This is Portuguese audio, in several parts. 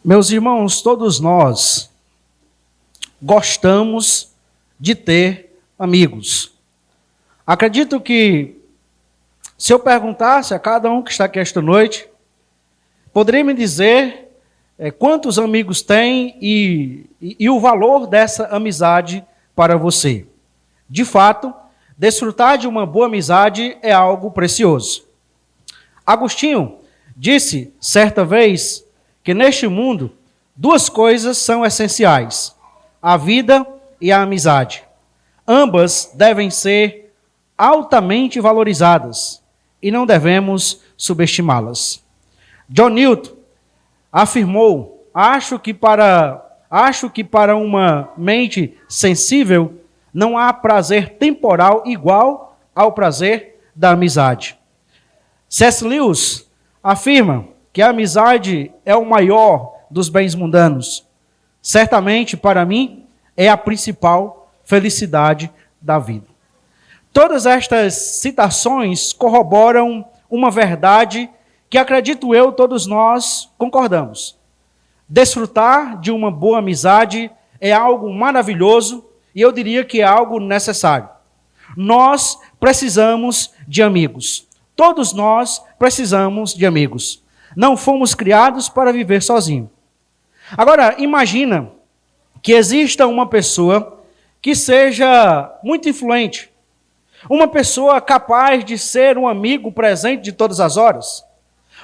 Meus irmãos, todos nós gostamos de ter amigos. Acredito que, se eu perguntasse a cada um que está aqui esta noite, poderia me dizer quantos amigos tem e o valor dessa amizade para você. De fato, desfrutar de uma boa amizade é algo precioso. Agostinho disse certa vez que neste mundo duas coisas são essenciais: a vida e a amizade. Ambas devem ser altamente valorizadas e não devemos subestimá-las. John Newton afirmou: acho que para uma mente sensível não há prazer temporal igual ao prazer da amizade. C.S. Lewis afirma que a amizade é o maior dos bens mundanos. Certamente, para mim, é a principal felicidade da vida. Todas estas citações corroboram uma verdade que, acredito eu, todos nós concordamos. Desfrutar de uma boa amizade é algo maravilhoso e eu diria que é algo necessário. Nós precisamos de amigos. Todos nós precisamos de amigos. Não fomos criados para viver sozinhos. Agora, imagina que exista uma pessoa que seja muito influente. Uma pessoa capaz de ser um amigo presente de todas as horas.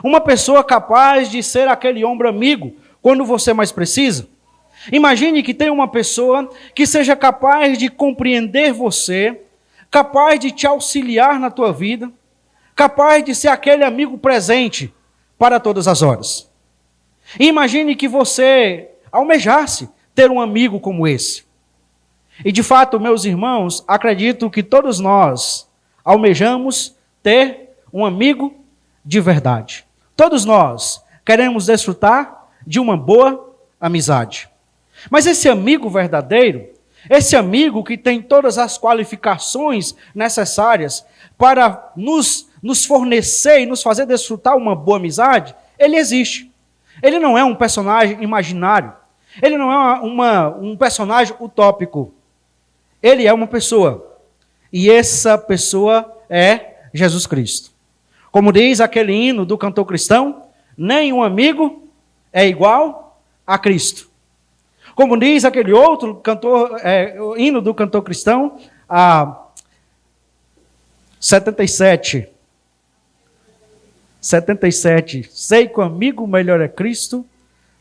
Uma pessoa capaz de ser aquele ombro amigo quando você mais precisa. Imagine que tem uma pessoa que seja capaz de compreender você, capaz de te auxiliar na tua vida, capaz de ser aquele amigo presente para todas as horas. Imagine que você almejasse ter um amigo como esse. E de fato, meus irmãos, acredito que todos nós almejamos ter um amigo de verdade. Todos nós queremos desfrutar de uma boa amizade. Mas esse amigo verdadeiro, esse amigo que tem todas as qualificações necessárias para nos fornecer e nos fazer desfrutar uma boa amizade, ele existe. Ele não é um personagem imaginário. Ele não é um personagem utópico. Ele é uma pessoa. E essa pessoa é Jesus Cristo. Como diz aquele hino do cantor cristão, nenhum amigo é igual a Cristo. Como diz aquele outro hino do cantor cristão, a 77, sei que o amigo melhor é Cristo,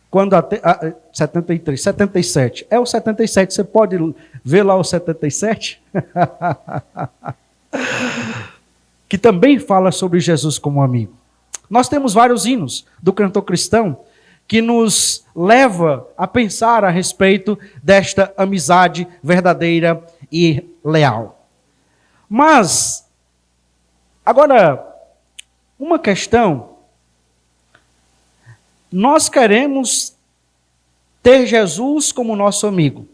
quando 77, é o 77, você pode ver lá o 77? Que também fala sobre Jesus como amigo. Nós temos vários hinos do cantor cristão que nos leva a pensar a respeito desta amizade verdadeira e leal. Mas, agora, uma questão: nós queremos ter Jesus como nosso amigo.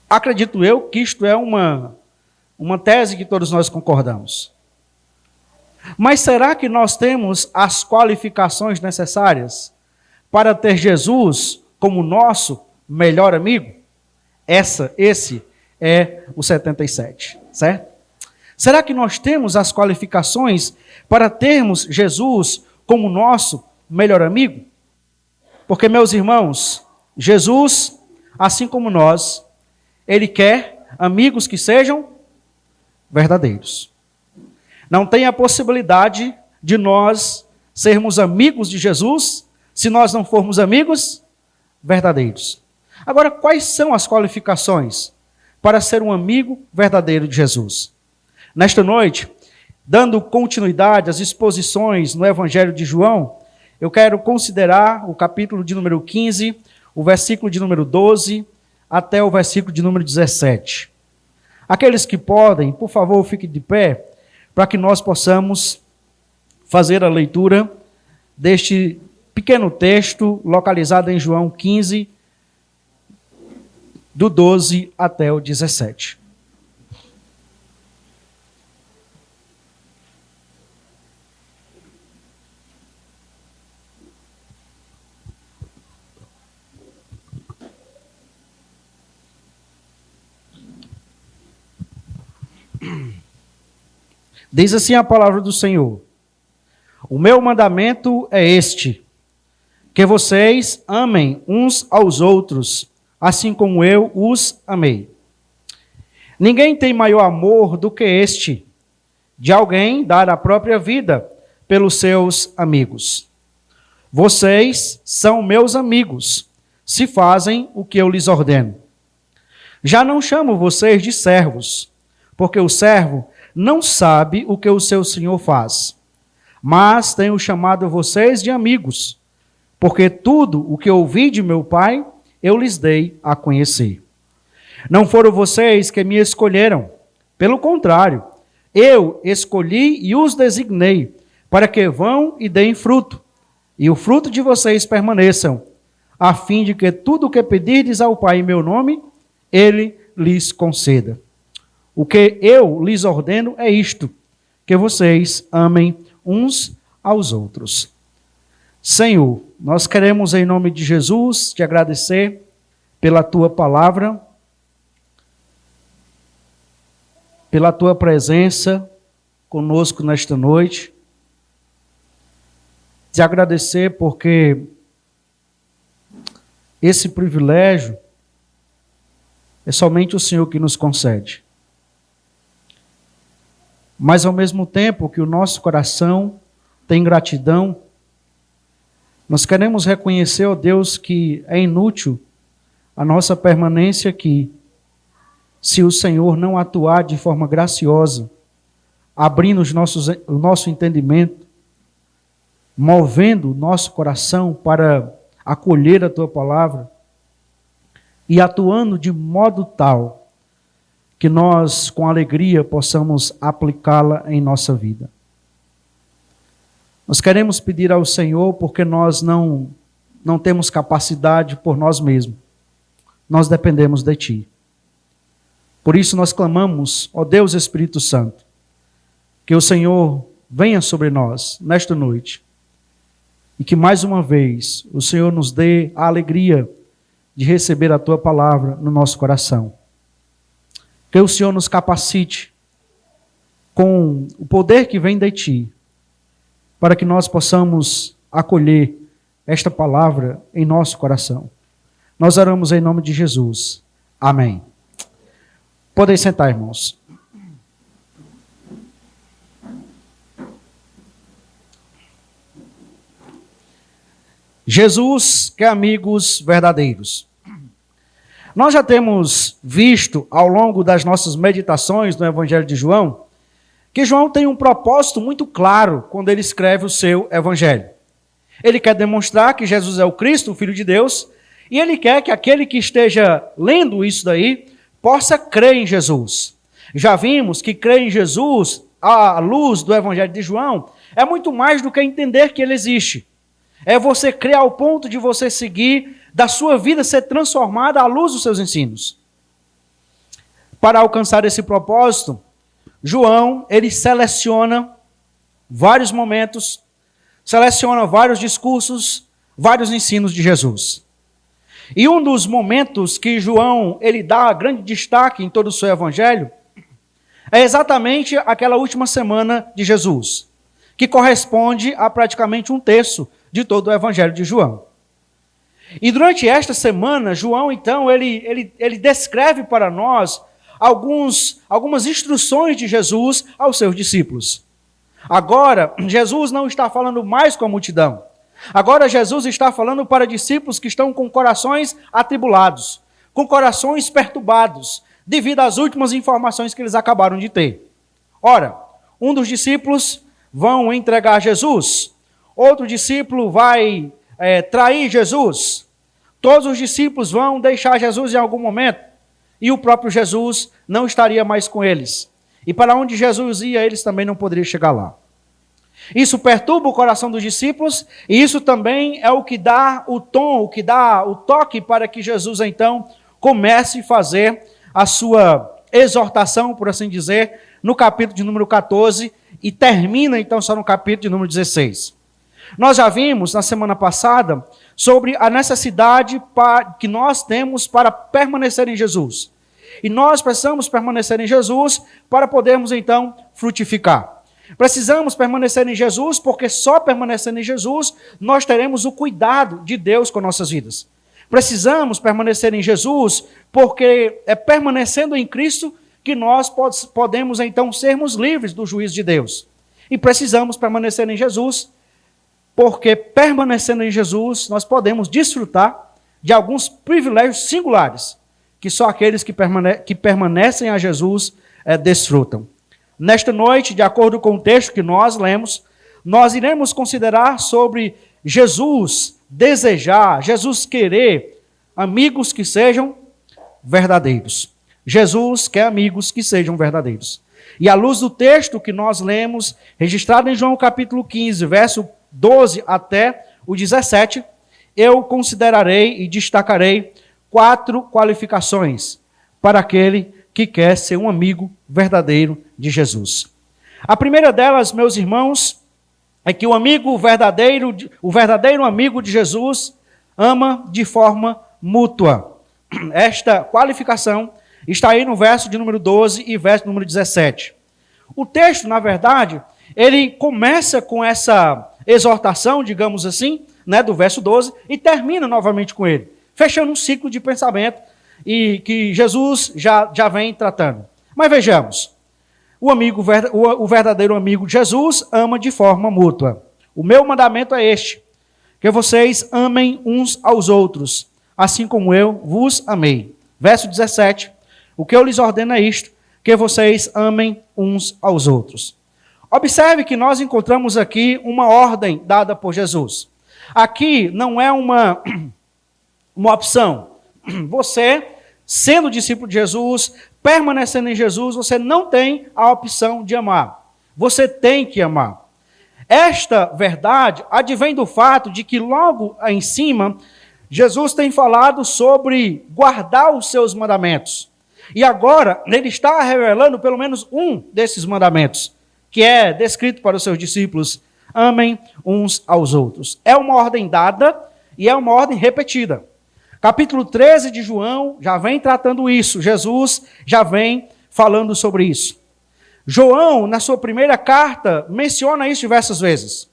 Acredito eu que isto é uma tese que todos nós concordamos. Mas será que nós temos as qualificações necessárias para ter Jesus como nosso melhor amigo? Esse é o 77, certo? Será que nós temos as qualificações para termos Jesus como nosso melhor amigo? Porque, meus irmãos, Jesus, assim como nós, ele quer amigos que sejam verdadeiros. Não tem a possibilidade de nós sermos amigos de Jesus se nós não formos amigos verdadeiros. Agora, quais são as qualificações para ser um amigo verdadeiro de Jesus? Nesta noite, dando continuidade às exposições no Evangelho de João, eu quero considerar o capítulo de número 15, o versículo de número 12, até o versículo de número 17. Aqueles que podem, por favor, fiquem de pé, para que nós possamos fazer a leitura deste pequeno texto localizado em João 15, do 12 até o 17. Diz assim a palavra do Senhor: o meu mandamento é este, que vocês amem uns aos outros, assim como eu os amei. Ninguém tem maior amor do que este, de alguém dar a própria vida pelos seus amigos. Vocês são meus amigos, se fazem o que eu lhes ordeno. Já não chamo vocês de servos, porque o servo não sabe o que o seu senhor faz. Mas tenho chamado vocês de amigos, porque tudo o que ouvi de meu Pai, eu lhes dei a conhecer. Não foram vocês que me escolheram, pelo contrário, eu escolhi e os designei, para que vão e deem fruto, e o fruto de vocês permaneçam, a fim de que tudo o que pedirdes ao Pai em meu nome, Ele lhes conceda. O que eu lhes ordeno é isto, que vocês amem uns aos outros. Senhor, nós queremos em nome de Jesus te agradecer pela tua palavra, pela tua presença conosco nesta noite. Te agradecer porque esse privilégio é somente o Senhor que nos concede. Mas ao mesmo tempo que o nosso coração tem gratidão, nós queremos reconhecer, ó Deus, que é inútil a nossa permanência aqui, se o Senhor não atuar de forma graciosa, abrindo o nosso entendimento, movendo o nosso coração para acolher a tua palavra e atuando de modo tal que nós, com alegria, possamos aplicá-la em nossa vida. Nós queremos pedir ao Senhor porque nós não temos capacidade por nós mesmos. Nós dependemos de Ti. Por isso nós clamamos, ó Deus Espírito Santo, que o Senhor venha sobre nós nesta noite e que mais uma vez o Senhor nos dê a alegria de receber a Tua palavra no nosso coração. Que o Senhor nos capacite com o poder que vem de Ti, para que nós possamos acolher esta palavra em nosso coração. Nós oramos em nome de Jesus. Amém. Podem sentar, irmãos. Jesus quer amigos verdadeiros. Nós já temos visto ao longo das nossas meditações no Evangelho de João, que João tem um propósito muito claro quando ele escreve o seu Evangelho. Ele quer demonstrar que Jesus é o Cristo, o Filho de Deus, e ele quer que aquele que esteja lendo isso daí possa crer em Jesus. Já vimos que crer em Jesus, à luz do Evangelho de João, é muito mais do que entender que ele existe. É você crer ao ponto de você seguir, da sua vida ser transformada à luz dos seus ensinos. Para alcançar esse propósito, João, ele seleciona vários momentos, seleciona vários discursos, vários ensinos de Jesus. E um dos momentos que João, ele dá grande destaque em todo o seu evangelho, é exatamente aquela última semana de Jesus, que corresponde a praticamente um terço de todo o evangelho de João. E durante esta semana, João, então, ele descreve para nós algumas instruções de Jesus aos seus discípulos. Agora, Jesus não está falando mais com a multidão. Agora, Jesus está falando para discípulos que estão com corações atribulados, com corações perturbados, devido às últimas informações que eles acabaram de ter. Ora, um dos discípulos vão entregar Jesus, outro discípulo vai trair Jesus, todos os discípulos vão deixar Jesus em algum momento, e o próprio Jesus não estaria mais com eles. E para onde Jesus ia, eles também não poderiam chegar lá. Isso perturba o coração dos discípulos, e isso também é o que dá o tom, o que dá o toque para que Jesus, então, comece a fazer a sua exortação, por assim dizer, no capítulo de número 14, e termina, então, só no capítulo de número 16. Nós já vimos, na semana passada, sobre a necessidade que nós temos para permanecer em Jesus. E nós precisamos permanecer em Jesus para podermos, então, frutificar. Precisamos permanecer em Jesus, porque só permanecendo em Jesus nós teremos o cuidado de Deus com nossas vidas. Precisamos permanecer em Jesus, porque é permanecendo em Cristo que nós podemos, então, sermos livres do juízo de Deus. E precisamos permanecer em Jesus, porque permanecendo em Jesus nós podemos desfrutar de alguns privilégios singulares, que só aqueles que permanecem a Jesus desfrutam. Nesta noite, de acordo com o texto que nós lemos, nós iremos considerar sobre Jesus desejar, Jesus querer amigos que sejam verdadeiros. Jesus quer amigos que sejam verdadeiros. E à luz do texto que nós lemos, registrado em João capítulo 15, verso 12 até o 17, eu considerarei e destacarei 4 qualificações para aquele que quer ser um amigo verdadeiro de Jesus. A primeira delas, meus irmãos, é que o verdadeiro amigo de Jesus ama de forma mútua. Esta qualificação está aí no verso de número 12 e verso número 17. O texto, na verdade, ele começa com essa exortação, digamos assim, do verso 12, e termina novamente com ele, fechando um ciclo de pensamento e que Jesus já vem tratando. Mas vejamos, o verdadeiro amigo de Jesus ama de forma mútua. O meu mandamento é este, que vocês amem uns aos outros, assim como eu vos amei. Verso 17, o que eu lhes ordeno é isto, que vocês amem uns aos outros. Observe que nós encontramos aqui uma ordem dada por Jesus. Aqui não é uma opção. Você, sendo discípulo de Jesus, permanecendo em Jesus, você não tem a opção de amar. Você tem que amar. Esta verdade advém do fato de que logo em cima, Jesus tem falado sobre guardar os seus mandamentos. E agora, ele está revelando pelo menos um desses mandamentos, que é descrito para os seus discípulos: amem uns aos outros. É uma ordem dada e é uma ordem repetida. Capítulo 13 de João já vem tratando isso. Jesus já vem falando sobre isso. João, na sua primeira carta, menciona isso diversas vezes.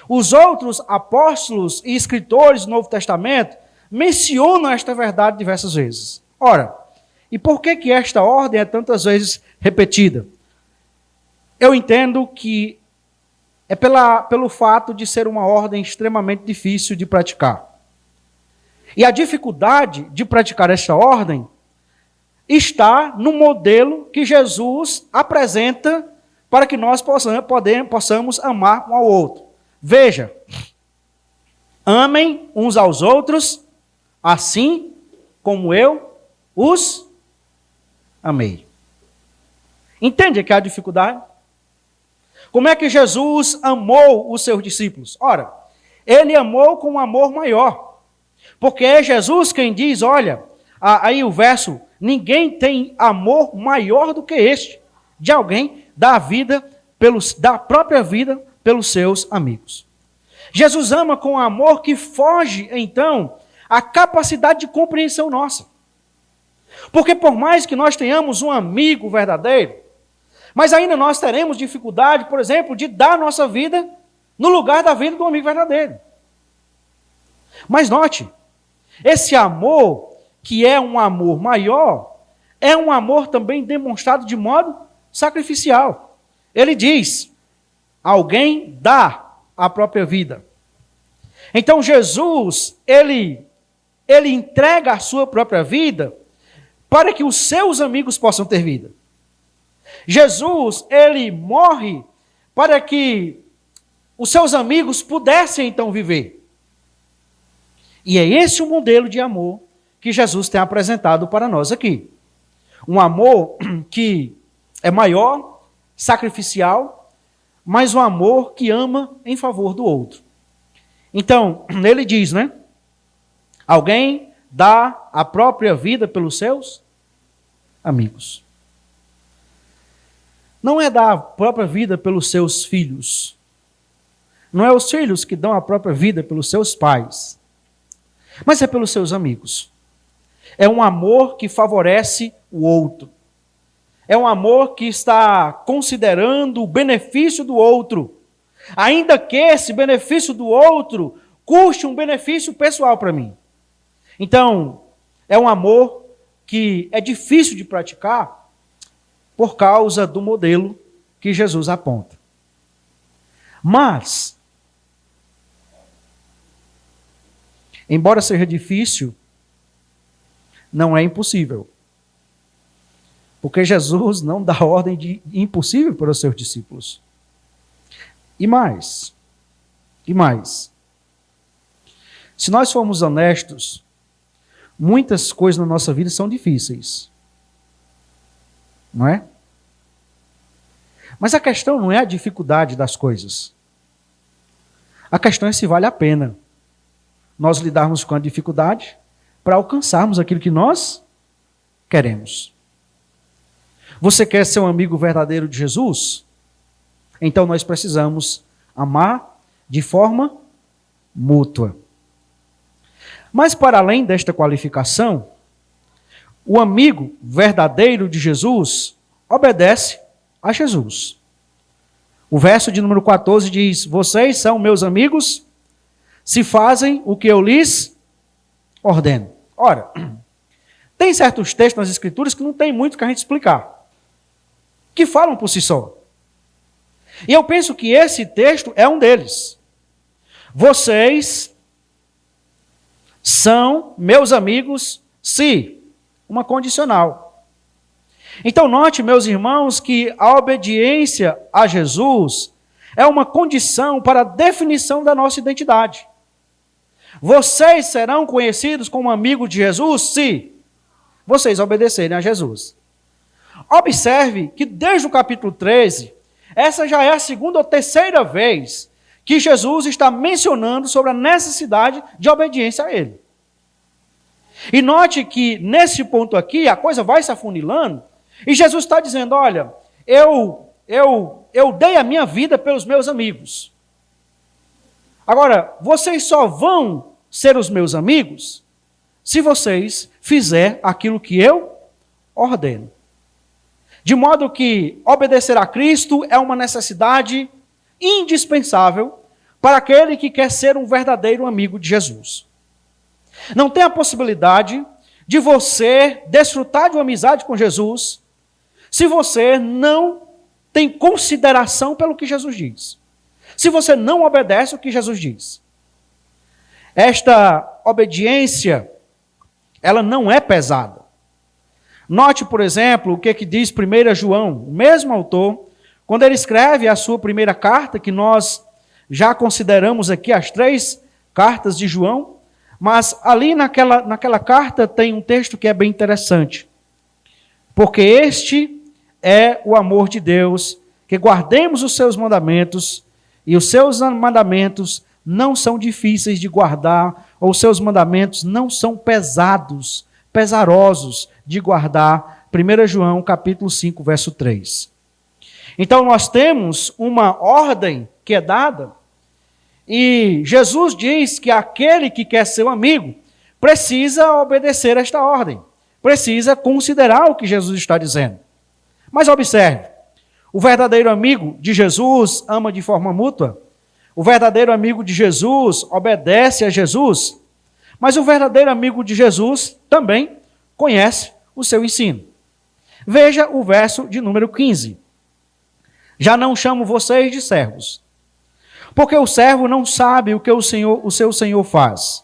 Os outros apóstolos e escritores do Novo Testamento mencionam esta verdade diversas vezes. Ora, e por que esta ordem é tantas vezes repetida? Eu entendo que é pelo fato de ser uma ordem extremamente difícil de praticar. E a dificuldade de praticar esta ordem está no modelo que Jesus apresenta para que nós possamos amar um ao outro. Veja, amem uns aos outros, assim como eu os amei. Entende que há dificuldade? Como é que Jesus amou os seus discípulos? Ora, ele amou com um amor maior. Porque é Jesus quem diz, olha, aí o verso, ninguém tem amor maior do que este, de alguém dar a própria vida pelos seus amigos. Jesus ama com um amor que foge, então, à capacidade de compreensão nossa. Porque por mais que nós tenhamos um amigo verdadeiro, mas ainda nós teremos dificuldade, por exemplo, de dar nossa vida no lugar da vida do amigo verdadeiro. Mas note, esse amor, que é um amor maior, é um amor também demonstrado de modo sacrificial. Ele diz, alguém dá a própria vida. Então Jesus, ele entrega a sua própria vida para que os seus amigos possam ter vida. Jesus, ele morre para que os seus amigos pudessem então viver. E é esse o modelo de amor que Jesus tem apresentado para nós aqui. Um amor que é maior, sacrificial, mas um amor que ama em favor do outro. Então, ele diz, alguém dá a própria vida pelos seus amigos. Não é dar a própria vida pelos seus filhos. Não é os filhos que dão a própria vida pelos seus pais. Mas é pelos seus amigos. É um amor que favorece o outro. É um amor que está considerando o benefício do outro, ainda que esse benefício do outro custe um benefício pessoal para mim. Então, é um amor que é difícil de praticar por causa do modelo que Jesus aponta. Mas, embora seja difícil, não é impossível. Porque Jesus não dá ordem de impossível para os seus discípulos. E mais. Se nós formos honestos, muitas coisas na nossa vida são difíceis. Não é? Mas a questão não é a dificuldade das coisas. A questão é se vale a pena nós lidarmos com a dificuldade para alcançarmos aquilo que nós queremos. Você quer ser um amigo verdadeiro de Jesus? Então nós precisamos amar de forma mútua. Mas para além desta qualificação, o amigo verdadeiro de Jesus obedece a Jesus. O verso de número 14 diz: vocês são meus amigos se fazem o que eu lhes ordeno. Ora, tem certos textos nas Escrituras que não tem muito que a gente explicar, que falam por si só. E eu penso que esse texto é um deles. Vocês são meus amigos se, uma condicional. Então note, meus irmãos, que a obediência a Jesus é uma condição para a definição da nossa identidade. Vocês serão conhecidos como amigos de Jesus se vocês obedecerem a Jesus. Observe que desde o capítulo 13, essa já é a segunda ou terceira vez que Jesus está mencionando sobre a necessidade de obediência a Ele. E note que nesse ponto aqui a coisa vai se afunilando e Jesus está dizendo: olha, eu dei a minha vida pelos meus amigos. Agora, vocês só vão ser os meus amigos se vocês fizerem aquilo que eu ordeno. De modo que obedecer a Cristo é uma necessidade indispensável para aquele que quer ser um verdadeiro amigo de Jesus. Não tem a possibilidade de você desfrutar de uma amizade com Jesus se você não tem consideração pelo que Jesus diz. Se você não obedece o que Jesus diz. Esta obediência, ela não é pesada. Note, por exemplo, o que diz 1 João, o mesmo autor, quando ele escreve a sua primeira carta, que nós já consideramos aqui as 3 cartas de João, mas ali naquela carta tem um texto que é bem interessante. Porque este é o amor de Deus, que guardemos os seus mandamentos, e os seus mandamentos não são difíceis de guardar, ou os seus mandamentos não são pesarosos de guardar. 1 João capítulo 5, verso 3. Então nós temos uma ordem que é dada, e Jesus diz que aquele que quer ser um amigo precisa obedecer esta ordem, precisa considerar o que Jesus está dizendo. Mas observe, o verdadeiro amigo de Jesus ama de forma mútua, o verdadeiro amigo de Jesus obedece a Jesus, mas o verdadeiro amigo de Jesus também conhece o seu ensino. Veja o verso de número 15. Já não chamo vocês de servos, porque o servo não sabe o que o seu senhor faz.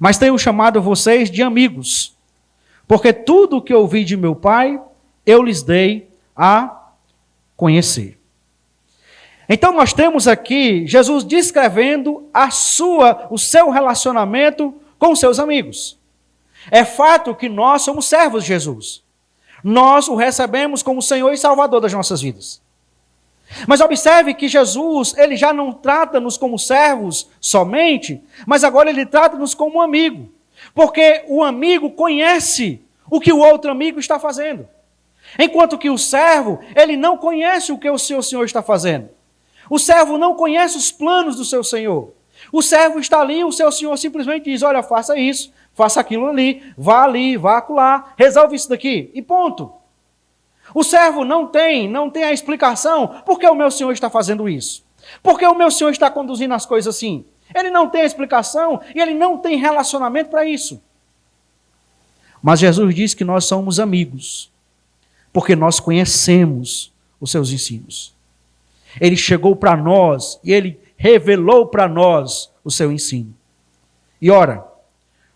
Mas tenho chamado vocês de amigos, porque tudo o que ouvi de meu Pai, eu lhes dei a conhecer. Então nós temos aqui Jesus descrevendo o seu relacionamento com os seus amigos. É fato que nós somos servos de Jesus. Nós o recebemos como Senhor e Salvador das nossas vidas. Mas observe que Jesus, ele já não trata-nos como servos somente, mas agora ele trata-nos como um amigo. Porque o amigo conhece o que o outro amigo está fazendo. Enquanto que o servo, ele não conhece o que o seu senhor está fazendo. O servo não conhece os planos do seu senhor. O servo está ali, o seu senhor simplesmente diz: olha, faça isso, faça aquilo ali, vá acolá, resolve isso daqui, e ponto. O servo não tem a explicação por que o meu senhor está fazendo isso. Por que o meu senhor está conduzindo as coisas assim. Ele não tem a explicação e ele não tem relacionamento para isso. Mas Jesus diz que nós somos amigos, porque nós conhecemos os seus ensinos. Ele chegou para nós e ele revelou para nós o seu ensino. E ora,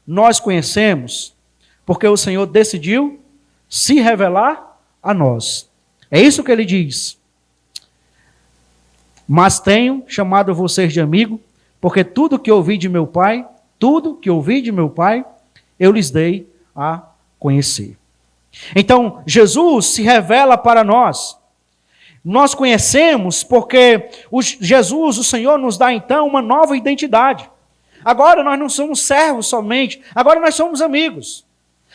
nós conhecemos porque o Senhor decidiu se revelar a nós. É isso que ele diz. Mas tenho chamado vocês de amigo, porque tudo que ouvi de meu Pai, eu lhes dei a conhecer. Então, Jesus se revela para nós. Nós conhecemos porque Jesus, o Senhor, nos dá então uma nova identidade. Agora nós não somos servos somente, agora nós somos amigos.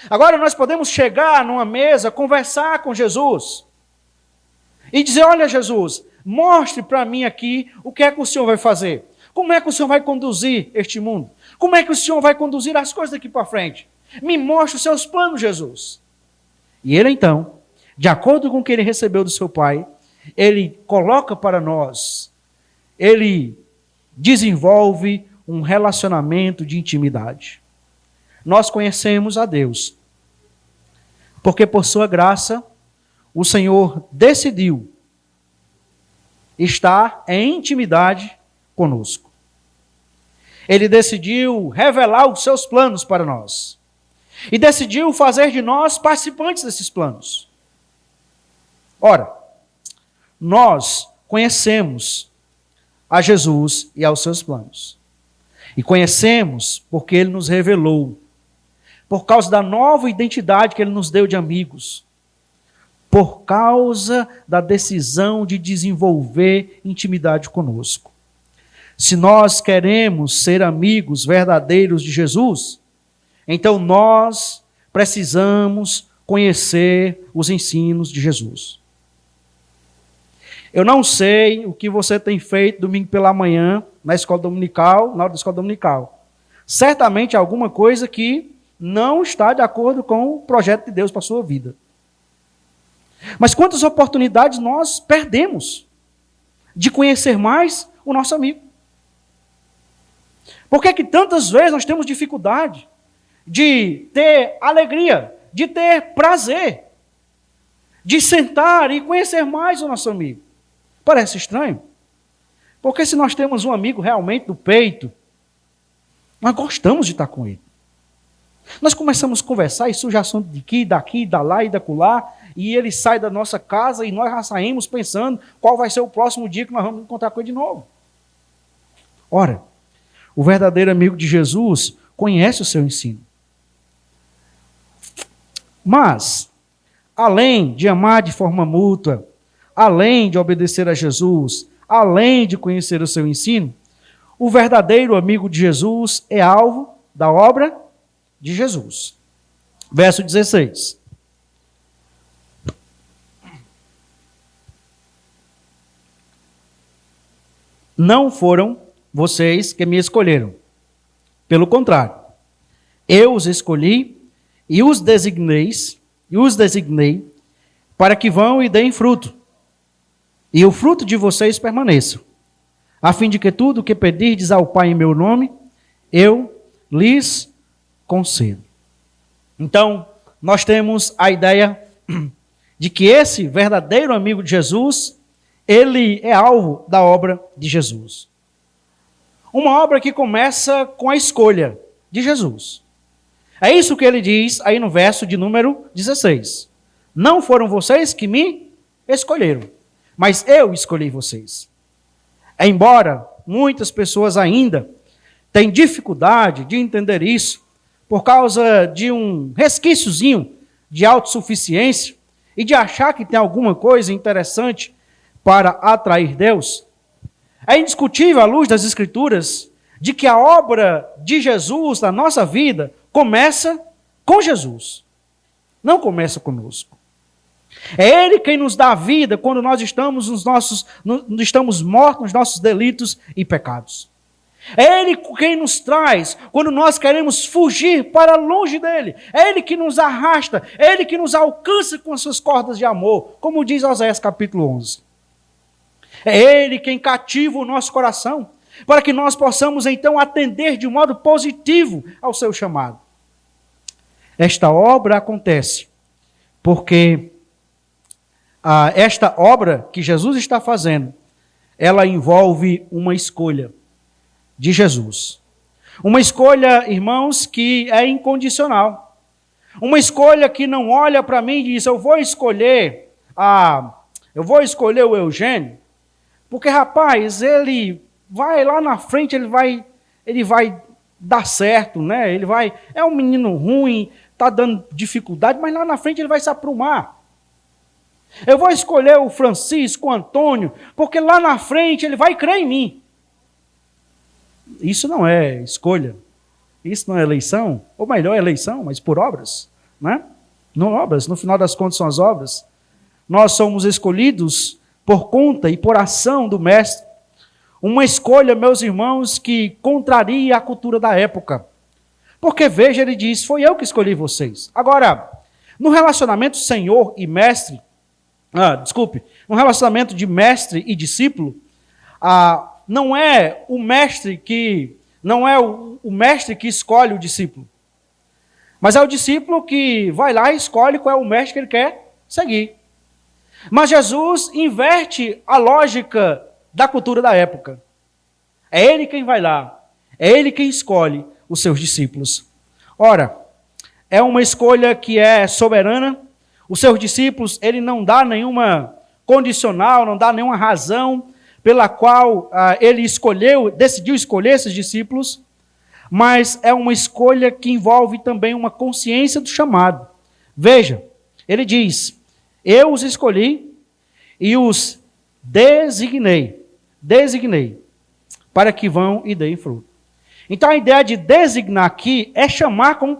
Agora nós podemos chegar numa mesa, conversar com Jesus e dizer: olha, Jesus, mostre para mim aqui o que é que o Senhor vai fazer. Como é que o Senhor vai conduzir este mundo? Como é que o Senhor vai conduzir as coisas daqui para frente? Me mostre os seus planos, Jesus. E ele então, de acordo com o que ele recebeu do seu Pai, ele coloca para nós, ele desenvolve um relacionamento de intimidade. Nós conhecemos a Deus, porque por sua graça, o Senhor decidiu estar em intimidade conosco. Ele decidiu revelar os seus planos para nós. E decidiu fazer de nós participantes desses planos. Ora, nós conhecemos a Jesus e aos seus planos. E conhecemos porque ele nos revelou. Por causa da nova identidade que ele nos deu de amigos. Por causa da decisão de desenvolver intimidade conosco. Se nós queremos ser amigos verdadeiros de Jesus, então nós precisamos conhecer os ensinos de Jesus. Eu não sei o que você tem feito domingo pela manhã, na escola dominical, na hora da escola dominical. Certamente alguma coisa que não está de acordo com o projeto de Deus para a sua vida. Mas quantas oportunidades nós perdemos de conhecer mais o nosso amigo? Por que é que tantas vezes nós temos dificuldade de ter alegria, de ter prazer, de sentar e conhecer mais o nosso amigo? Parece estranho. Porque se nós temos um amigo realmente do peito, nós gostamos de estar com ele. Nós começamos a conversar e surge assunto de aqui, daqui, da lá e da acolá, e ele sai da nossa casa e nós já saímos pensando qual vai ser o próximo dia que nós vamos encontrar com ele de novo. Ora, o verdadeiro amigo de Jesus conhece o seu ensino. Mas, além de amar de forma mútua, além de obedecer a Jesus, além de conhecer o seu ensino, o verdadeiro amigo de Jesus é alvo da obra de Jesus. Verso 16. Não foram vocês que me escolheram. Pelo contrário, eu os escolhi e os designei para que vão e deem fruto, e o fruto de vocês permaneça, a fim de que tudo o que pedirdes ao Pai em meu nome, eu lhes concedo. Então, nós temos a ideia de que esse verdadeiro amigo de Jesus, ele é alvo da obra de Jesus. Uma obra que começa com a escolha de Jesus. É isso que ele diz aí no verso de número 16. Não foram vocês que me escolheram, mas eu escolhi vocês. Embora muitas pessoas ainda tenham dificuldade de entender isso, por causa de um resquíciozinho de autossuficiência e de achar que tem alguma coisa interessante para atrair Deus, é indiscutível à luz das Escrituras de que a obra de Jesus na nossa vida começa com Jesus, não começa conosco. É Ele quem nos dá a vida quando nós estamos mortos nos nossos delitos e pecados. É Ele quem nos traz quando nós queremos fugir para longe dEle. É Ele que nos arrasta, é Ele que nos alcança com as suas cordas de amor, como diz Oséias capítulo 11. É Ele quem cativa o nosso coração, para que nós possamos então atender de modo positivo ao seu chamado. Esta obra acontece porque esta obra que Jesus está fazendo, ela envolve uma escolha de Jesus. Uma escolha, irmãos, que é incondicional. Uma escolha que não olha para mim e diz, eu vou escolher o Eugênio, porque, rapaz, ele vai lá na frente, ele vai dar certo, né? É um menino ruim, está dando dificuldade, mas lá na frente ele vai se aprumar. Eu vou escolher o Francisco, o Antônio, porque lá na frente ele vai crer em mim. Isso não é escolha, isso não é eleição, ou melhor, é eleição, mas por obras, né? Não obras, no final das contas são as obras. Nós somos escolhidos por conta e por ação do Mestre. Uma escolha, meus irmãos, que contraria a cultura da época. Porque, veja, ele diz, foi eu que escolhi vocês. Agora, no relacionamento Senhor e Mestre, no relacionamento de mestre e discípulo, não é o mestre que escolhe o discípulo, mas é o discípulo que vai lá e escolhe qual é o mestre que ele quer seguir. Mas Jesus inverte a lógica da cultura da época. É Ele quem vai lá, é Ele quem escolhe os seus discípulos. Ora, é uma escolha que é soberana. Os seus discípulos, Ele não dá nenhuma condicional, não dá nenhuma razão pela qual Ele decidiu escolher esses discípulos, mas é uma escolha que envolve também uma consciência do chamado. Veja, Ele diz, eu os escolhi e os designei para que vão e deem fruto. Então a ideia de designar aqui é chamar com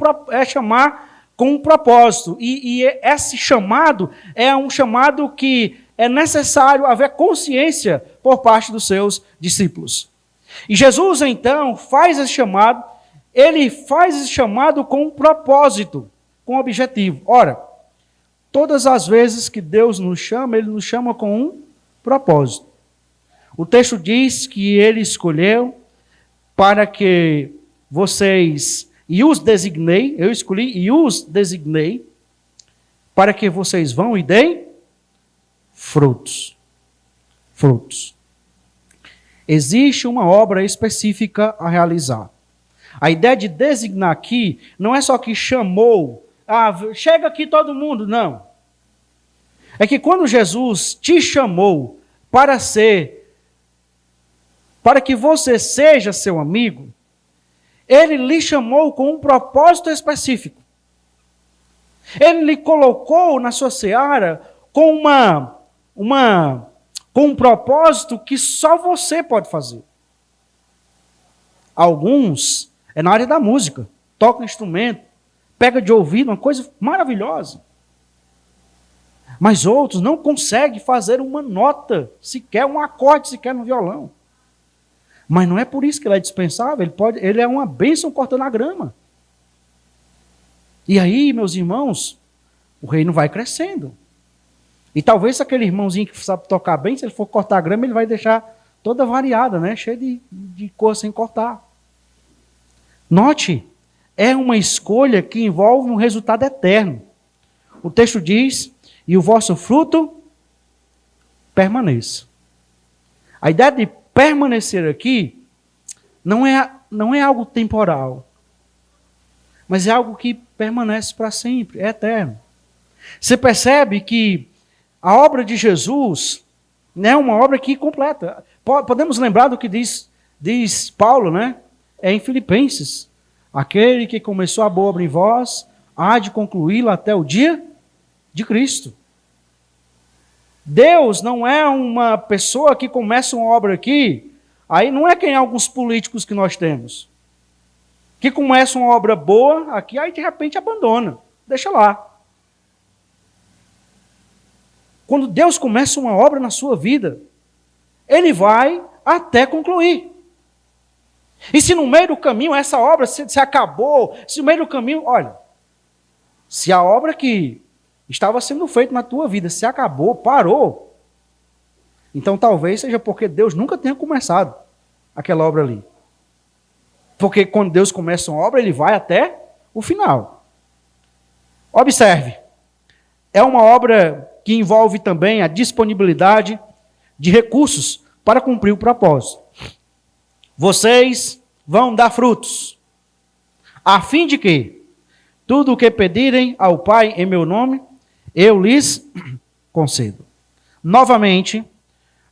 um propósito. E esse chamado é um chamado que é necessário haver consciência por parte dos seus discípulos. E Jesus então faz esse chamado, ele faz esse chamado com um propósito, com um objetivo. Ora, todas as vezes que Deus nos chama, Ele nos chama com um propósito. O texto diz que Ele escolheu para que vocês, e os designei, eu escolhi e os designei, para que vocês vão e deem frutos. Frutos. Existe uma obra específica a realizar. A ideia de designar aqui não é só que chamou, chega aqui todo mundo, não. É que quando Jesus te chamou para que você seja seu amigo, Ele lhe chamou com um propósito específico. Ele lhe colocou na sua seara com um propósito que só você pode fazer. Alguns é na área da música, toca um instrumento, pega de ouvido, uma coisa maravilhosa. Mas outros não conseguem fazer uma nota, sequer um acorde, sequer no violão. Mas não é por isso que ele é dispensável, ele é uma bênção cortando a grama. E aí, meus irmãos, o reino vai crescendo. E talvez aquele irmãozinho que sabe tocar bem, se ele for cortar a grama, ele vai deixar toda variada, né? Cheia de cor sem cortar. Note, é uma escolha que envolve um resultado eterno. O texto diz, e o vosso fruto permaneça. A ideia de permanecer aqui não é algo temporal, mas é algo que permanece para sempre, é eterno. Você percebe que a obra de Jesus é uma obra que completa. Podemos lembrar do que diz Paulo, né? É em Filipenses. Aquele que começou a boa obra em vós, há de concluí-la até o dia de Cristo. Deus não é uma pessoa que começa uma obra aqui, aí não é quem alguns políticos que nós temos, que começam uma obra boa aqui, aí de repente abandona, deixa lá. Quando Deus começa uma obra na sua vida, Ele vai até concluir. E se no meio do caminho essa obra se acabou, se no meio do caminho, olha, se a obra que estava sendo feita na tua vida se acabou, parou, então talvez seja porque Deus nunca tenha começado aquela obra ali. Porque quando Deus começa uma obra, ele vai até o final. Observe, é uma obra que envolve também a disponibilidade de recursos para cumprir o propósito. Vocês vão dar frutos, a fim de que tudo o que pedirem ao Pai em meu nome, eu lhes concedo. Novamente,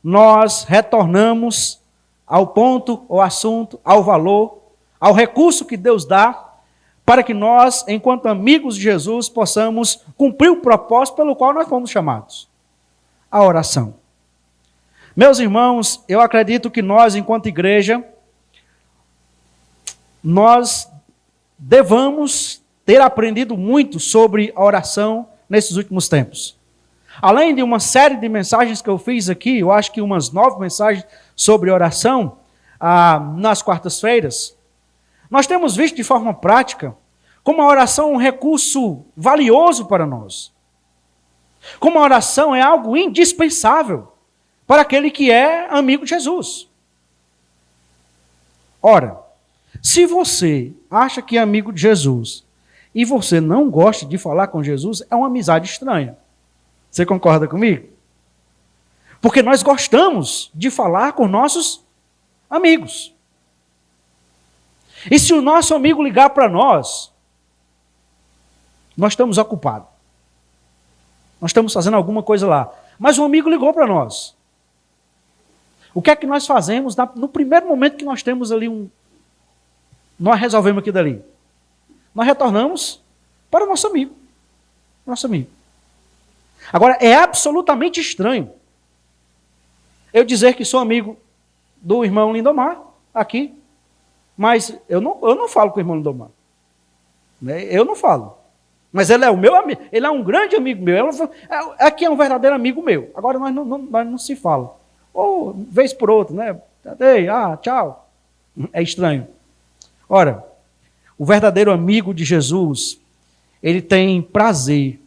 nós retornamos ao ponto, ao assunto, ao valor, ao recurso que Deus dá, para que nós, enquanto amigos de Jesus, possamos cumprir o propósito pelo qual nós fomos chamados: a oração. Meus irmãos, eu acredito que nós, enquanto igreja, nós devamos ter aprendido muito sobre a oração nesses últimos tempos. Além de uma série de mensagens que eu fiz aqui, eu acho que umas 9 mensagens sobre oração nas quartas-feiras, nós temos visto de forma prática como a oração é um recurso valioso para nós. Como a oração é algo indispensável para aquele que é amigo de Jesus. Ora, se você acha que é amigo de Jesus e você não gosta de falar com Jesus, é uma amizade estranha. Você concorda comigo? Porque nós gostamos de falar com nossos amigos. E se o nosso amigo ligar para nós estamos ocupados. Nós estamos fazendo alguma coisa lá. Mas um amigo ligou para nós. O que é que nós fazemos no primeiro momento que nós temos ali nós resolvemos aquilo dali? Nós retornamos para o nosso amigo. Nosso amigo. Agora, é absolutamente estranho eu dizer que sou amigo do irmão Lindomar, aqui, mas eu não falo com o irmão Lindomar. Eu não falo. Mas ele é o meu amigo, ele é um grande amigo meu. Aqui é um verdadeiro amigo meu. Agora nós não se fala. Ou vez por outra, né? Tchau. É estranho. Ora, o verdadeiro amigo de Jesus, ele tem prazer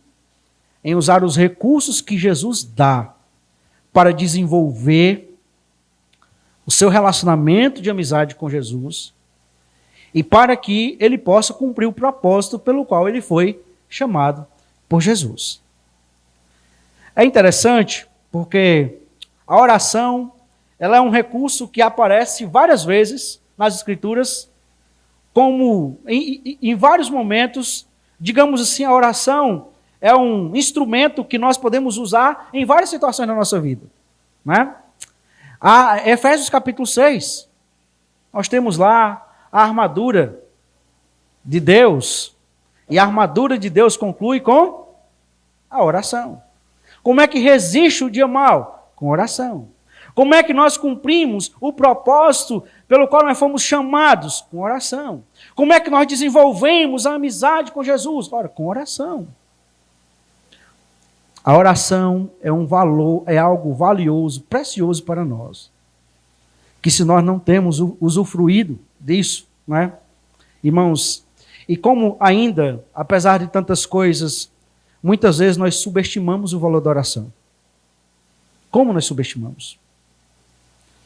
em usar os recursos que Jesus dá para desenvolver o seu relacionamento de amizade com Jesus e para que ele possa cumprir o propósito pelo qual ele foi chamado por Jesus. É interessante porque a oração, ela é um recurso que aparece várias vezes nas Escrituras, como em vários momentos, digamos assim, a oração é um instrumento que nós podemos usar em várias situações da nossa vida. Né? Efésios capítulo 6, nós temos lá a armadura de Deus, e a armadura de Deus conclui com a oração. Como é que resiste o dia mau? Com oração. Como é que nós cumprimos o propósito pelo qual nós fomos chamados? Com oração. Como é que nós desenvolvemos a amizade com Jesus? Ora, com oração. A oração é algo valioso, precioso para nós. Que se nós não temos usufruído disso, não é? Irmãos, e como ainda, apesar de tantas coisas, muitas vezes nós subestimamos o valor da oração. Como nós subestimamos?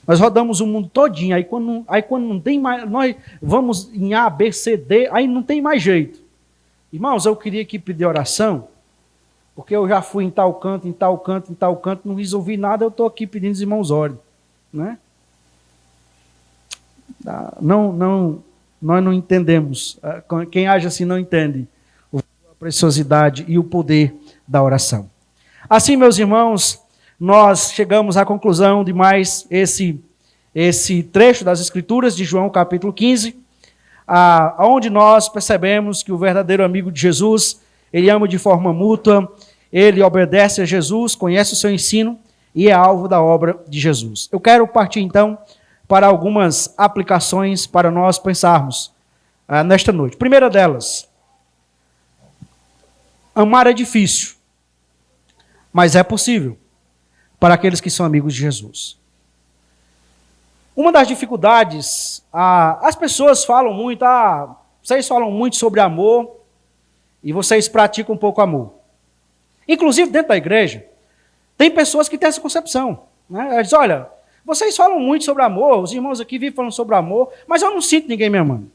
Nós rodamos o mundo todinho, aí quando não tem mais, nós vamos em A, B, C, D, aí não tem mais jeito. Irmãos, eu queria aqui pedir oração, porque eu já fui em tal canto, não resolvi nada, eu estou aqui pedindo os irmãos orem. Né? Nós não entendemos. Quem age assim não entende a preciosidade e o poder da oração. Assim, meus irmãos, nós chegamos à conclusão de mais esse trecho das Escrituras de João capítulo 15, onde nós percebemos que o verdadeiro amigo de Jesus, ele ama de forma mútua, ele obedece a Jesus, conhece o seu ensino e é alvo da obra de Jesus. Eu quero partir então para algumas aplicações para nós pensarmos nesta noite. Primeira delas, amar é difícil, mas é possível para aqueles que são amigos de Jesus. Uma das dificuldades as pessoas falam muito, vocês falam muito sobre amor e vocês praticam um pouco amor. Inclusive, dentro da igreja, tem pessoas que têm essa concepção. Né? Elas dizem, olha, vocês falam muito sobre amor, os irmãos aqui vivem falando sobre amor, mas eu não sinto ninguém me amando.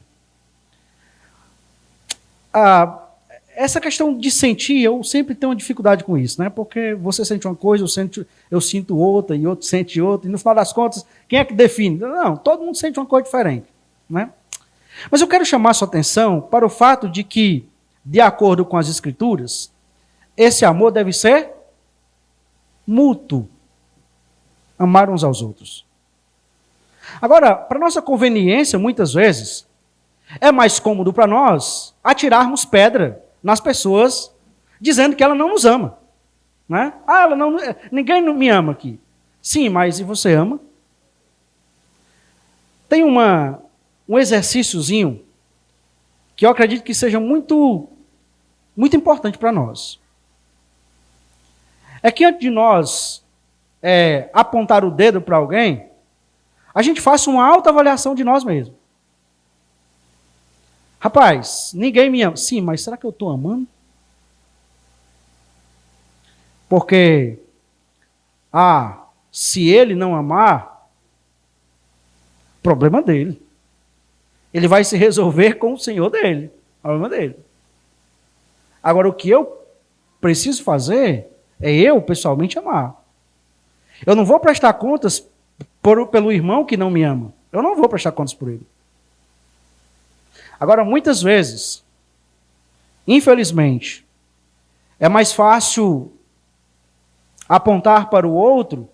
Essa questão de sentir, eu sempre tenho uma dificuldade com isso, né? Porque você sente uma coisa, eu sinto outra, e outro sente outra, e no final das contas, quem é que define? Não, todo mundo sente uma coisa diferente. Né? Mas eu quero chamar a sua atenção para o fato de que, de acordo com as Escrituras, esse amor deve ser mútuo. Amar uns aos outros. Agora, para nossa conveniência, muitas vezes, é mais cômodo para nós atirarmos pedra nas pessoas, dizendo que ela não nos ama. Né? Ninguém me ama aqui. Sim, mas e você ama? Tem um exercíciozinho que eu acredito que seja muito, muito importante para nós. É que antes de nós apontar o dedo para alguém, a gente faça uma autoavaliação de nós mesmos. Rapaz, ninguém me ama. Sim, mas será que eu estou amando? Porque, se ele não amar, problema dele. Ele vai se resolver com o Senhor dele. Problema dele. Agora, o que eu preciso fazer é eu, pessoalmente, amar. Eu não vou prestar contas pelo irmão que não me ama. Eu não vou prestar contas por ele. Agora, muitas vezes, infelizmente, é mais fácil apontar para o outro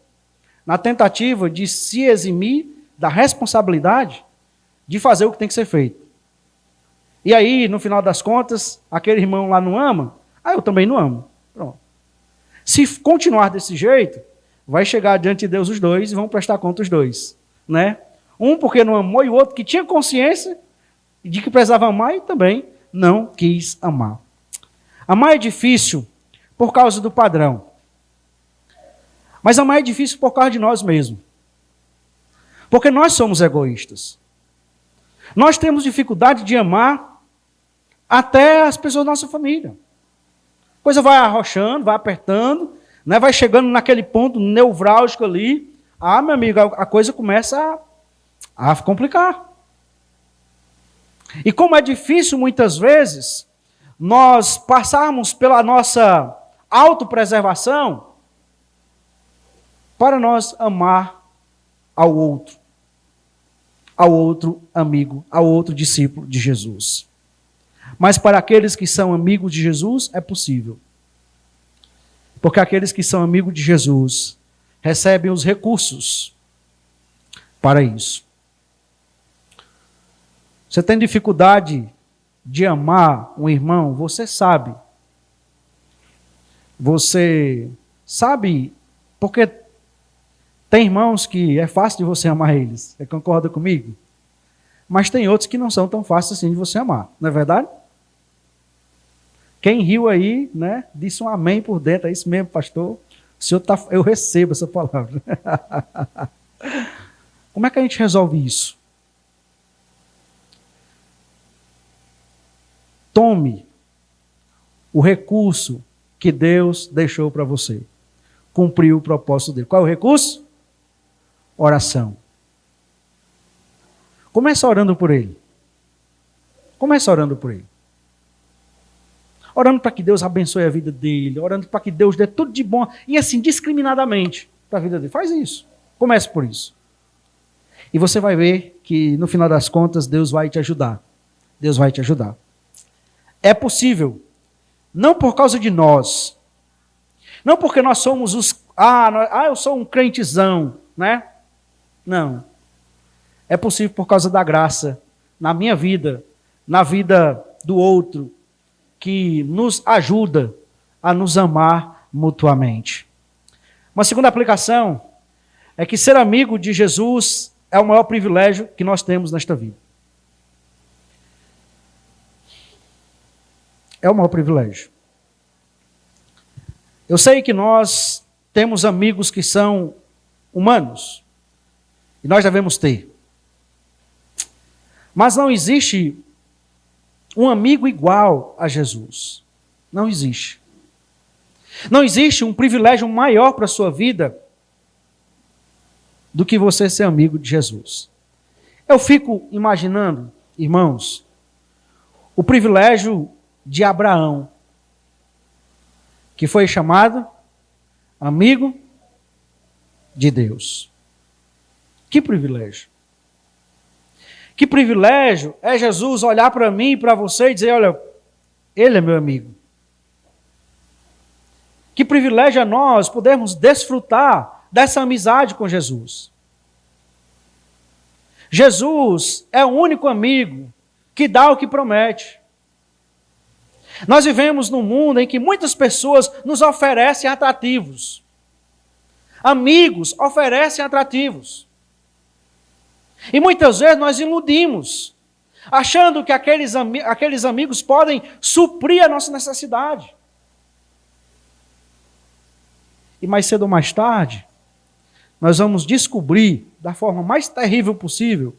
na tentativa de se eximir da responsabilidade de fazer o que tem que ser feito. E aí, no final das contas, aquele irmão lá não ama, eu também não amo. Pronto. Se continuar desse jeito, vai chegar diante de Deus os dois e vão prestar conta os dois. Né? Um porque não amou e o outro que tinha consciência de que precisava amar e também não quis amar. Amar é difícil por causa do padrão. Mas amar é difícil por causa de nós mesmos. Porque nós somos egoístas. Nós temos dificuldade de amar até as pessoas da nossa família. A coisa vai arrochando, vai apertando, né? Vai chegando naquele ponto nevrálgico ali. Meu amigo, a coisa começa a complicar. E como é difícil, muitas vezes, nós passarmos pela nossa autopreservação para nós amar ao outro amigo, ao outro discípulo de Jesus. Mas para aqueles que são amigos de Jesus, é possível. Porque aqueles que são amigos de Jesus recebem os recursos para isso. Você tem dificuldade de amar um irmão? Você sabe. Você sabe, porque tem irmãos que é fácil de você amar eles. Você concorda comigo? Mas tem outros que não são tão fáceis assim de você amar. Não é verdade? Quem riu aí, né, disse um amém por dentro. É isso mesmo, pastor. O senhor eu recebo essa palavra. Como é que a gente resolve isso? Tome o recurso que Deus deixou para você. Cumpriu o propósito dele. Qual é o recurso? Oração. Começa orando por ele. Começa orando por ele. Orando para que Deus abençoe a vida dele. Orando para que Deus dê tudo de bom. E assim, discriminadamente para a vida dele. Faz isso. Comece por isso. E você vai ver que no final das contas Deus vai te ajudar. Deus vai te ajudar. É possível. Não por causa de nós. Não porque nós somos os... eu sou um crentezão, né? Não. É possível por causa da graça na minha vida, na vida do outro, que nos ajuda a nos amar mutuamente. Uma segunda aplicação é que ser amigo de Jesus é o maior privilégio que nós temos nesta vida. É o maior privilégio. Eu sei que nós temos amigos que são humanos. E nós devemos ter. Mas não existe um amigo igual a Jesus. Não existe. Não existe um privilégio maior para a sua vida do que você ser amigo de Jesus. Eu fico imaginando, irmãos, o privilégio de Abraão, que foi chamado amigo de Deus. Que privilégio. Que privilégio é Jesus olhar para mim e para você e dizer, olha, ele é meu amigo. Que privilégio é nós podermos desfrutar dessa amizade com Jesus. Jesus é o único amigo que dá o que promete. Nós vivemos num mundo em que muitas pessoas nos oferecem atrativos. Amigos oferecem atrativos. E muitas vezes nós iludimos, achando que aqueles amigos podem suprir a nossa necessidade. E mais cedo ou mais tarde, nós vamos descobrir, da forma mais terrível possível,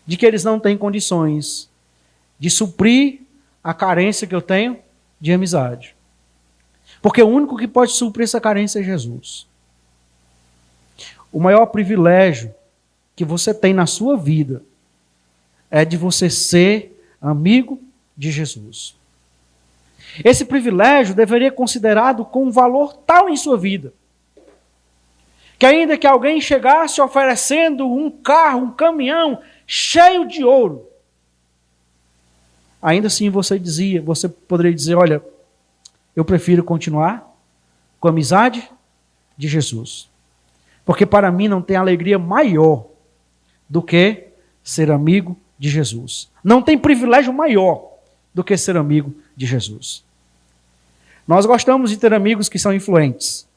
de que eles não têm condições de suprir a carência que eu tenho de amizade. Porque o único que pode suprir essa carência é Jesus. O maior privilégio que você tem na sua vida é de você ser amigo de Jesus. Esse privilégio deveria ser considerado com um valor tal em sua vida, que ainda que alguém chegasse oferecendo um carro, um caminhão cheio de ouro, ainda assim você poderia dizer, olha, eu prefiro continuar com a amizade de Jesus. Porque para mim não tem alegria maior do que ser amigo de Jesus. Não tem privilégio maior do que ser amigo de Jesus. Nós gostamos de ter amigos que são influentes.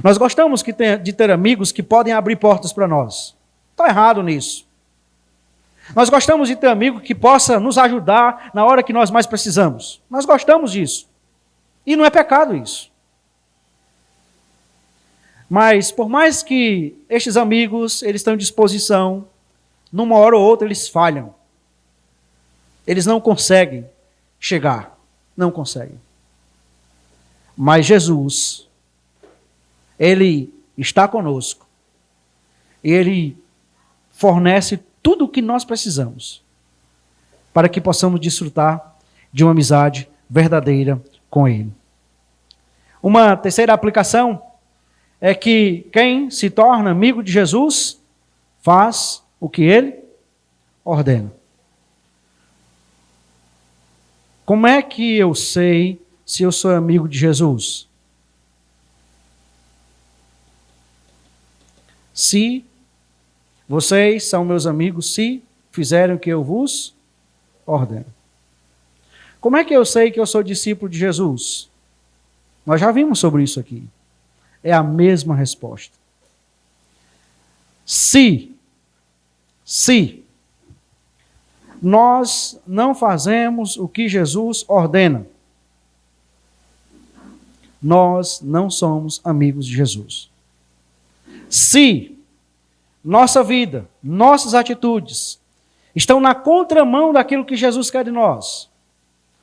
Nós gostamos de ter amigos que podem abrir portas para nós. Está errado nisso. Nós gostamos de ter amigo que possa nos ajudar na hora que nós mais precisamos. Nós gostamos disso. E não é pecado isso. Mas por mais que estes amigos, eles estão à disposição, numa hora ou outra eles falham. Eles não conseguem chegar. Não conseguem. Mas Jesus, Ele está conosco. Ele fornece tudo o que nós precisamos para que possamos desfrutar de uma amizade verdadeira com Ele. Uma terceira aplicação é que quem se torna amigo de Jesus faz o que Ele ordena. Como é que eu sei se eu sou amigo de Jesus? Se vocês são meus amigos, se fizerem o que eu vos ordeno. Como é que eu sei que eu sou discípulo de Jesus? Nós já vimos sobre isso aqui. É a mesma resposta. Se nós não fazemos o que Jesus ordena, nós não somos amigos de Jesus. Se nossa vida, nossas atitudes estão na contramão daquilo que Jesus quer de nós,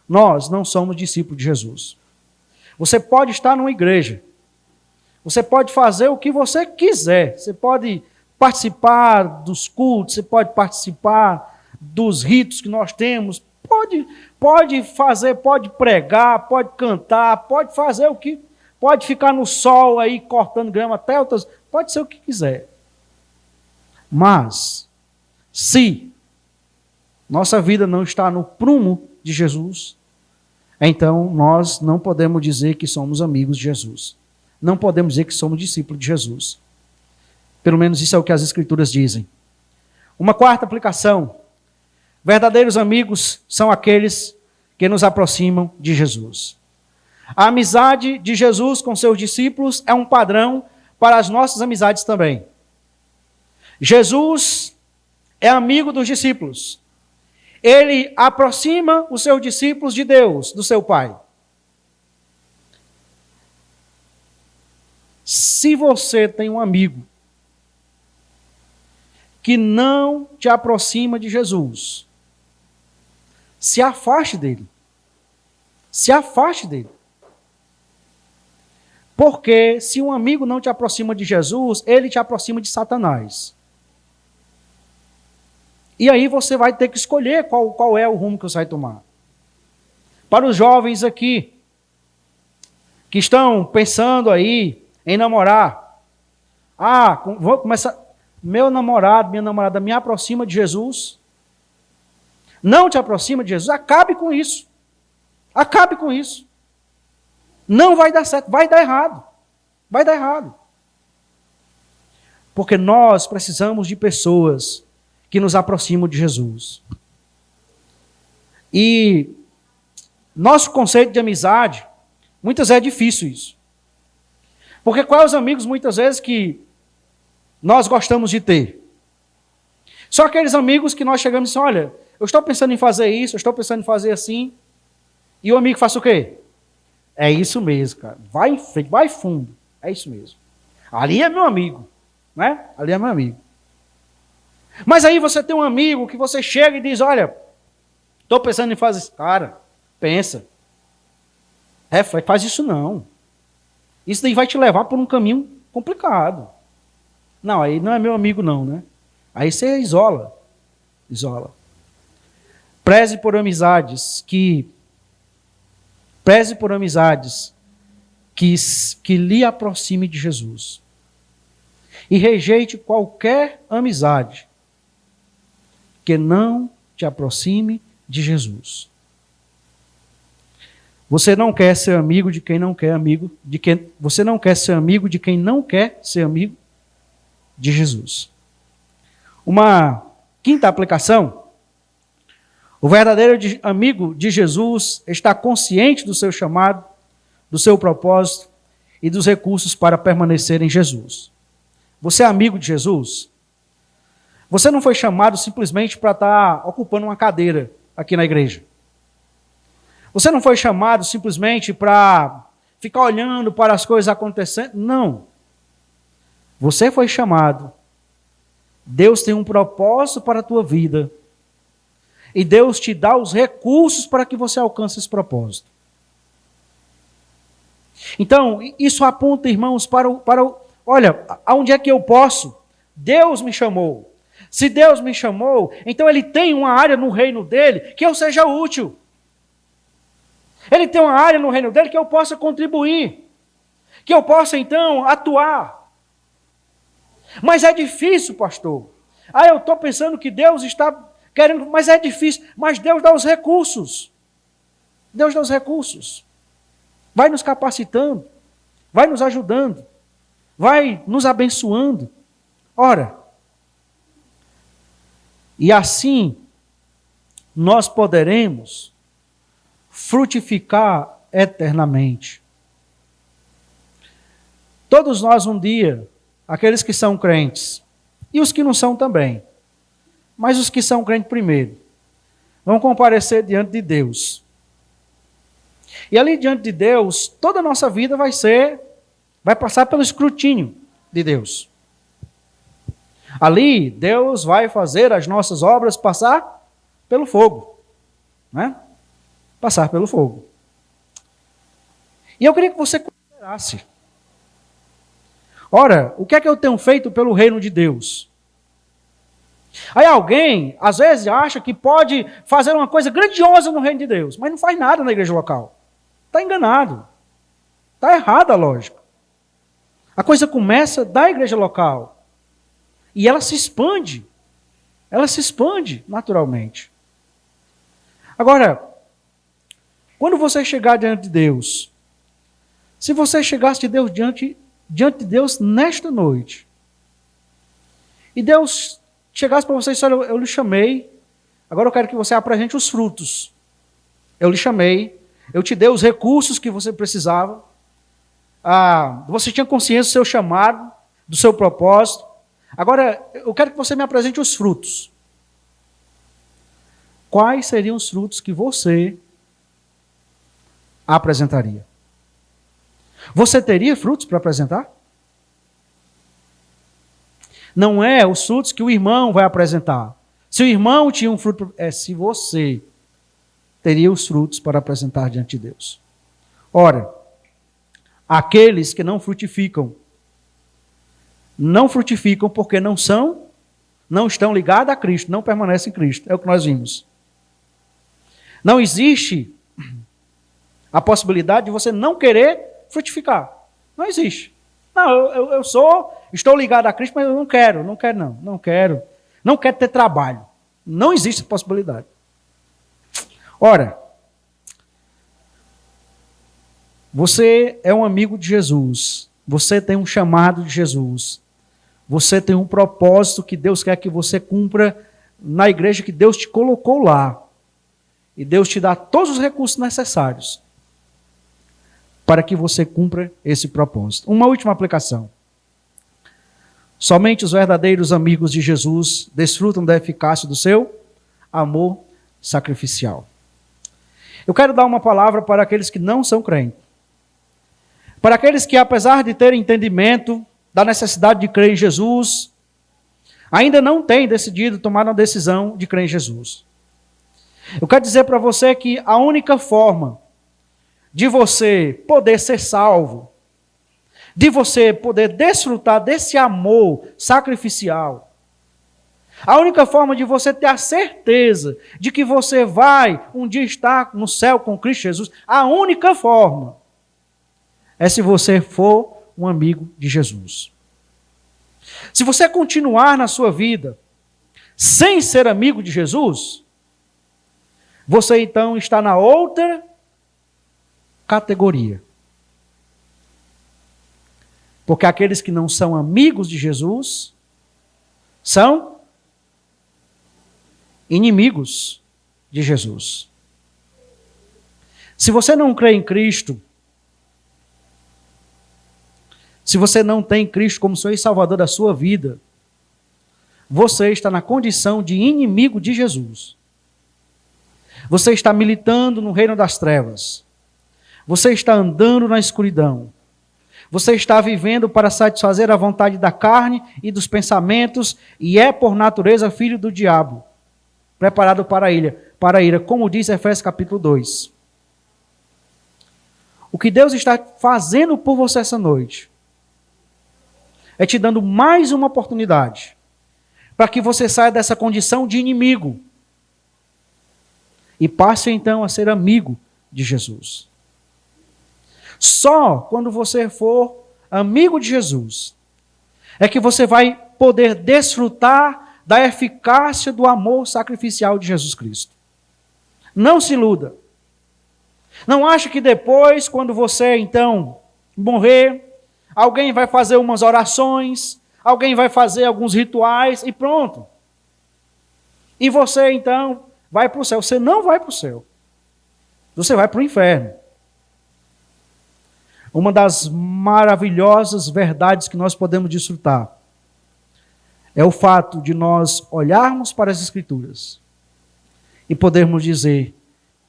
nós não somos discípulos de Jesus. Você pode estar numa igreja, você pode fazer o que você quiser, você pode participar dos cultos, você pode participar dos ritos que nós temos, pode fazer, pode pregar, pode cantar, pode fazer o que, pode ficar no sol aí cortando grama até outras, pode ser o que quiser. Mas, se nossa vida não está no prumo de Jesus, então nós não podemos dizer que somos amigos de Jesus. Não podemos dizer que somos discípulos de Jesus. Pelo menos isso é o que as Escrituras dizem. Uma quarta aplicação. Verdadeiros amigos são aqueles que nos aproximam de Jesus. A amizade de Jesus com seus discípulos é um padrão para as nossas amizades também. Jesus é amigo dos discípulos. Ele aproxima os seus discípulos de Deus, do seu Pai. Se você tem um amigo que não te aproxima de Jesus, se afaste dele. Se afaste dele. Porque se um amigo não te aproxima de Jesus, ele te aproxima de Satanás. E aí você vai ter que escolher qual é o rumo que você vai tomar. Para os jovens aqui, que estão pensando aí em namorar. Vou começar. Meu namorado, minha namorada me aproxima de Jesus. Não te aproxima de Jesus, acabe com isso. Acabe com isso. Não vai dar certo, vai dar errado. Vai dar errado. Porque nós precisamos de pessoas que nos aproximam de Jesus. E nosso conceito de amizade, muitas vezes é difícil isso. Porque quais os amigos, muitas vezes, que nós gostamos de ter? Só aqueles amigos que nós chegamos e dizemos, olha, eu estou pensando em fazer isso, eu estou pensando em fazer assim. E o amigo faz o quê? É isso mesmo, cara. Vai em frente, vai fundo. É isso mesmo. Ali é meu amigo. Né? Ali é meu amigo. Mas aí você tem um amigo que você chega e diz, olha, estou pensando em fazer isso. Cara, pensa. Faz isso não. Isso daí vai te levar por um caminho complicado. Não, aí não é meu amigo não, né? Aí você isola. Isola. Preze por amizades que lhe aproxime de Jesus. E rejeite qualquer amizade que não te aproxime de Jesus. Você não quer ser amigo de quem não quer amigo, você não quer ser amigo de quem não quer ser amigo de Jesus. Uma quinta aplicação: o verdadeiro amigo de Jesus está consciente do seu chamado, do seu propósito e dos recursos para permanecer em Jesus. Você é amigo de Jesus? Você não foi chamado simplesmente para estar ocupando uma cadeira aqui na igreja. Você não foi chamado simplesmente para ficar olhando para as coisas acontecendo. Não. Você foi chamado. Deus tem um propósito para a tua vida. E Deus te dá os recursos para que você alcance esse propósito. Então, isso aponta, irmãos, olha, aonde é que eu posso? Deus me chamou. Se Deus me chamou, então Ele tem uma área no reino dEle que eu seja útil. Ele tem uma área no reino dEle que eu possa contribuir. Que eu possa, então, atuar. Mas é difícil, pastor. Eu estou pensando que Deus está querendo, mas é difícil. Mas Deus dá os recursos. Deus dá os recursos. Vai nos capacitando. Vai nos ajudando. Vai nos abençoando. Ora, e assim nós poderemos frutificar eternamente. Todos nós um dia, aqueles que são crentes, e os que não são também, mas os que são crentes primeiro, vão comparecer diante de Deus. E ali diante de Deus, toda a nossa vida vai passar pelo escrutínio de Deus. Ali, Deus vai fazer as nossas obras passar pelo fogo. Né? Passar pelo fogo. E eu queria que você considerasse. Ora, o que é que eu tenho feito pelo reino de Deus? Aí alguém, às vezes, acha que pode fazer uma coisa grandiosa no reino de Deus, mas não faz nada na igreja local. Está enganado. Está errada a lógica. A coisa começa da igreja local. E ela se expande. Ela se expande naturalmente. Agora, quando você chegar diante de Deus, se você chegasse de Deus diante de Deus nesta noite, e Deus chegasse para você e disse, olha, eu lhe chamei, agora eu quero que você apresente os frutos. Eu lhe chamei, eu te dei os recursos que você precisava, você tinha consciência do seu chamado, do seu propósito. Agora, eu quero que você me apresente os frutos. Quais seriam os frutos que você apresentaria? Você teria frutos para apresentar? Não é os frutos que o irmão vai apresentar. Se o irmão tinha um fruto, é se você teria os frutos para apresentar diante de Deus. Ora, aqueles que não frutificam porque não estão ligados a Cristo, não permanecem em Cristo. É o que nós vimos. Não existe a possibilidade de você não querer frutificar. Não existe. Não, estou ligado a Cristo, mas eu não quero. Não quero ter trabalho. Não existe essa possibilidade. Ora, você é um amigo de Jesus. Você tem um chamado de Jesus. Você tem um propósito que Deus quer que você cumpra na igreja que Deus te colocou lá. E Deus te dá todos os recursos necessários para que você cumpra esse propósito. Uma última aplicação. Somente os verdadeiros amigos de Jesus desfrutam da eficácia do seu amor sacrificial. Eu quero dar uma palavra para aqueles que não são crentes. Para aqueles que, apesar de terem entendimento da necessidade de crer em Jesus, ainda não têm decidido tomar uma decisão de crer em Jesus. Eu quero dizer para você que a única forma de você poder ser salvo, de você poder desfrutar desse amor sacrificial, a única forma de você ter a certeza de que você vai um dia estar no céu com Cristo Jesus, a única forma é se você for um amigo de Jesus. Se você continuar na sua vida sem ser amigo de Jesus, você então está na outra categoria. Porque aqueles que não são amigos de Jesus são inimigos de Jesus. Se você não crê em Cristo, se você não tem Cristo como Senhor e Salvador da sua vida, você está na condição de inimigo de Jesus. Você está militando no reino das trevas. Você está andando na escuridão. Você está vivendo para satisfazer a vontade da carne e dos pensamentos e é por natureza filho do diabo, preparado para a ira, como diz Efésios capítulo 2. O que Deus está fazendo por você essa noite é te dando mais uma oportunidade para que você saia dessa condição de inimigo e passe então a ser amigo de Jesus. Só quando você for amigo de Jesus é que você vai poder desfrutar da eficácia do amor sacrificial de Jesus Cristo. Não se iluda. Não ache que depois, quando você então morrer, alguém vai fazer umas orações, alguém vai fazer alguns rituais e pronto. E você então vai para o céu. Você não vai para o céu. Você vai para o inferno. Uma das maravilhosas verdades que nós podemos desfrutar é o fato de nós olharmos para as Escrituras e podermos dizer: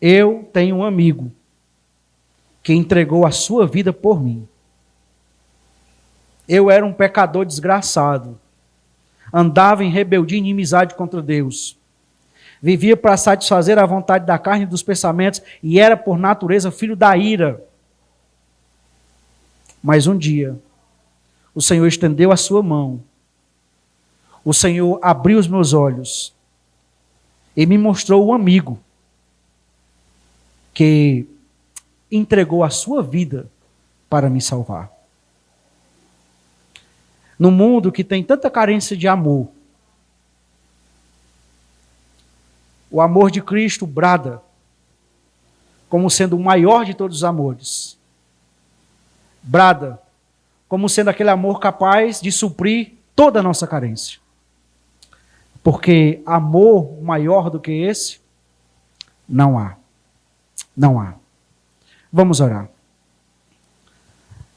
eu tenho um amigo que entregou a sua vida por mim. Eu era um pecador desgraçado, andava em rebeldia e inimizade contra Deus, vivia para satisfazer a vontade da carne e dos pensamentos e era por natureza filho da ira. Mas um dia, o Senhor estendeu a sua mão, o Senhor abriu os meus olhos e me mostrou um amigo que entregou a sua vida para me salvar. No mundo que tem tanta carência de amor, o amor de Cristo brada como sendo o maior de todos os amores. Brada como sendo aquele amor capaz de suprir toda a nossa carência. Porque amor maior do que esse, não há. Não há. Vamos orar.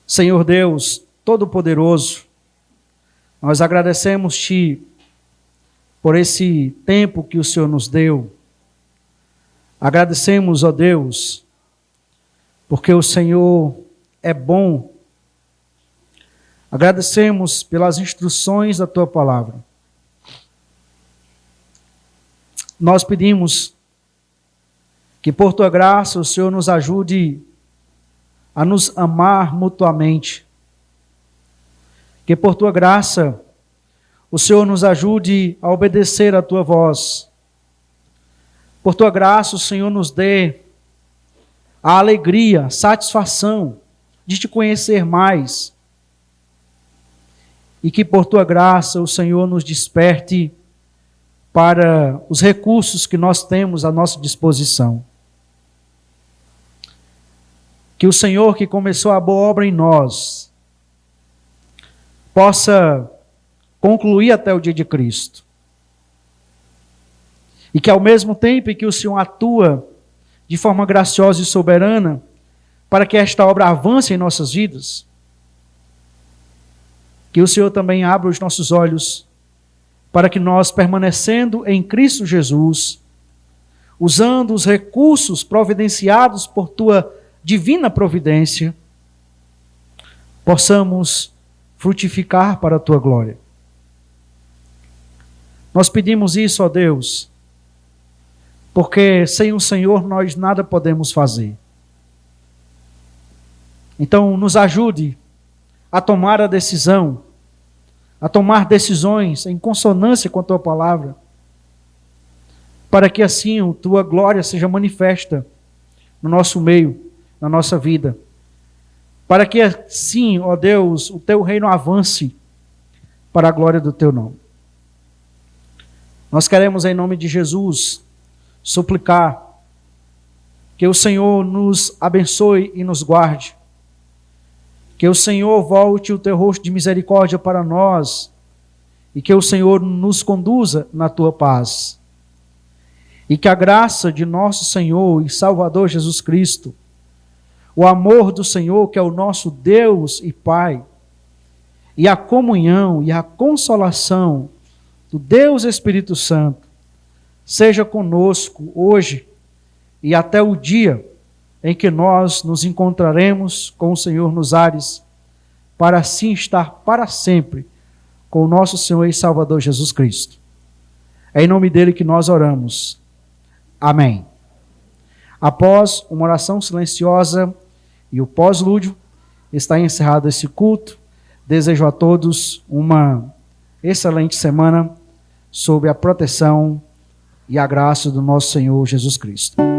Senhor Deus Todo-Poderoso, nós agradecemos-te por esse tempo que o Senhor nos deu. Agradecemos, ó Deus, porque o Senhor é bom. Agradecemos pelas instruções da Tua palavra. Nós pedimos que por Tua graça o Senhor nos ajude a nos amar mutuamente. Que por Tua graça o Senhor nos ajude a obedecer a Tua voz. Por Tua graça o Senhor nos dê a alegria, a satisfação de Te conhecer mais. E que por Tua graça o Senhor nos desperte para os recursos que nós temos à nossa disposição. Que o Senhor que começou a boa obra em nós possa concluir até o dia de Cristo. E que ao mesmo tempo em que o Senhor atua de forma graciosa e soberana para que esta obra avance em nossas vidas, que o Senhor também abra os nossos olhos para que nós, permanecendo em Cristo Jesus, usando os recursos providenciados por Tua divina providência, possamos frutificar para a Tua glória. Nós pedimos isso, ó Deus, porque sem o Senhor nós nada podemos fazer. Então, nos ajude a tomar a decisão, a tomar decisões em consonância com a Tua palavra, para que assim a Tua glória seja manifesta no nosso meio, na nossa vida. Para que assim, ó Deus, o Teu reino avance para a glória do Teu nome. Nós queremos, em nome de Jesus, suplicar que o Senhor nos abençoe e nos guarde. Que o Senhor volte o Teu rosto de misericórdia para nós e que o Senhor nos conduza na Tua paz. E que a graça de nosso Senhor e Salvador Jesus Cristo, o amor do Senhor, que é o nosso Deus e Pai, e a comunhão e a consolação do Deus Espírito Santo, seja conosco hoje e até o dia em que nós nos encontraremos com o Senhor nos ares, para assim estar para sempre com o nosso Senhor e Salvador Jesus Cristo. É em nome dele que nós oramos. Amém. Após uma oração silenciosa e o pós-lúdio, está encerrado esse culto. Desejo a todos uma excelente semana sob a proteção e a graça do nosso Senhor Jesus Cristo.